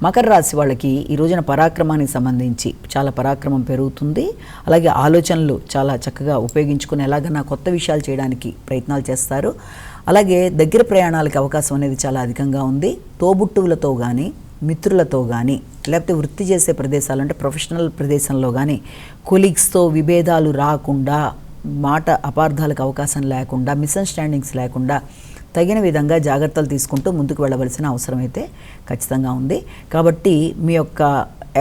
మకర రాశి వాళ్ళకి ఈ రోజున పరాక్రమానికి సంబంధించి చాలా పరాక్రమం పెరుగుతుంది. అలాగే ఆలోచనలు చాలా చక్కగా ఉపయోగించుకుని ఎలాగైనా కొత్త విషయాలు చేయడానికి ప్రయత్నాలు చేస్తారు. అలాగే దగ్గర ప్రయాణాలకు అవకాశం అనేది చాలా అధికంగా ఉంది. తోబుట్టువులతో కానీ మిత్రులతో కానీ లేకపోతే వృత్తి చేసే ప్రదేశాలు అంటే ప్రొఫెషనల్ ప్రదేశంలో కానీ కొలీగ్స్తో విభేదాలు రాకుండా, మాట అపార్థాలకు అవకాశం లేకుండా, మిస్అండర్స్టాండింగ్స్ లేకుండా తగిన విధంగా జాగ్రత్తలు తీసుకుంటూ ముందుకు వెళ్ళవలసిన అవసరం అయితే ఖచ్చితంగా ఉంది. కాబట్టి మీ యొక్క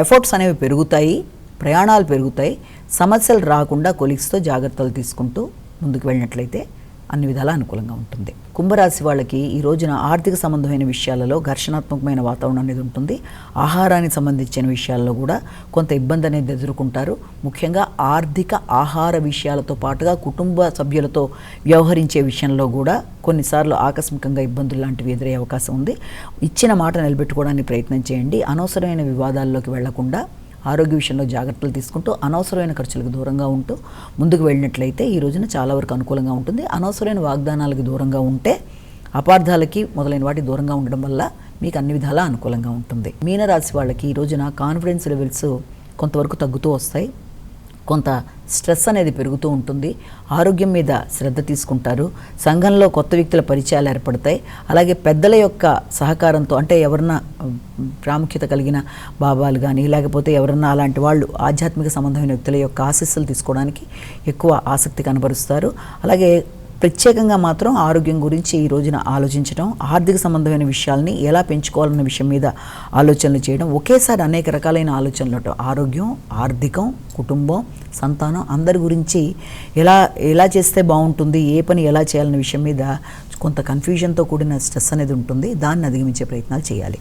ఎఫర్ట్స్ అనేవి పెరుగుతాయి, ప్రయాణాలు పెరుగుతాయి. సమస్యలు రాకుండా కొలీగ్స్తో జాగ్రత్తలు తీసుకుంటూ ముందుకు వెళ్ళినట్లయితే అన్ని విధాలా అనుకూలంగా ఉంటుంది. కుంభరాశి వాళ్ళకి ఈ రోజున ఆర్థిక సంబంధమైన విషయాలలో ఘర్షణాత్మకమైన వాతావరణం అనేది ఉంటుంది. ఆహారానికి సంబంధించిన విషయాల్లో కూడా కొంత ఇబ్బంది అనేది ఎదుర్కొంటారు. ముఖ్యంగా ఆర్థిక ఆహార విషయాలతో పాటుగా కుటుంబ సభ్యులతో వ్యవహరించే విషయంలో కూడా కొన్నిసార్లు ఆకస్మికంగా ఇబ్బందులు లాంటివి ఎదురయ్యే అవకాశం ఉంది. ఇచ్చిన మాట నిలబెట్టుకోవడానికి ప్రయత్నం చేయండి. అనవసరమైన వివాదాల్లోకి వెళ్లకుండా ఆరోగ్య విషయంలో జాగ్రత్తలు తీసుకుంటూ అనవసరమైన ఖర్చులకు దూరంగా ఉంటూ ముందుకు వెళ్ళినట్లయితే ఈ రోజున చాలా వరకు అనుకూలంగా ఉంటుంది. అనవసరమైన వాగ్దానాలకు దూరంగా ఉంటే అపార్థాలకి మొదలైన వాటి దూరంగా ఉండడం వల్ల మీకు అన్ని విధాలా అనుకూలంగా ఉంటుంది. మీనరాశి వాళ్ళకి ఈ రోజున కాన్ఫిడెన్స్ లెవెల్స్ కొంతవరకు తగ్గుతూ వస్తాయి. కొంత స్ట్రెస్ అనేది పెరుగుతూ ఉంటుంది. ఆరోగ్యం మీద శ్రద్ధ తీసుకుంటారు. సంఘంలో కొత్త వ్యక్తుల పరిచయాలు ఏర్పడతాయి. అలాగే పెద్దల యొక్క సహకారంతో అంటే ఎవరన్నా ప్రాముఖ్యత కలిగిన బాబాలు కానీ లేకపోతే ఎవరన్నా అలాంటి వాళ్ళు ఆధ్యాత్మిక సంబంధమైన వ్యక్తుల యొక్క ఆశీస్సులు తీసుకోవడానికి ఎక్కువ ఆసక్తి కనబరుస్తారు. అలాగే ప్రత్యేకంగా మాత్రం ఆరోగ్యం గురించి ఈ రోజున ఆలోచించడం, ఆర్థిక సంబంధమైన విషయాల్ని ఎలా పెంచుకోవాలన్న విషయం మీద ఆలోచనలు చేయడం, ఒకేసారి అనేక రకాలైన ఆలోచనలు ఆరోగ్యం, ఆర్థికం, కుటుంబం, సంతానం అందరి గురించి ఎలా చేస్తే బాగుంటుంది, ఏ పని ఎలా చేయాలన్న విషయం మీద కొంత కన్ఫ్యూజన్తో కూడిన స్ట్రెస్ అనేది ఉంటుంది. దాన్ని అధిగమించే ప్రయత్నాలు చేయాలి.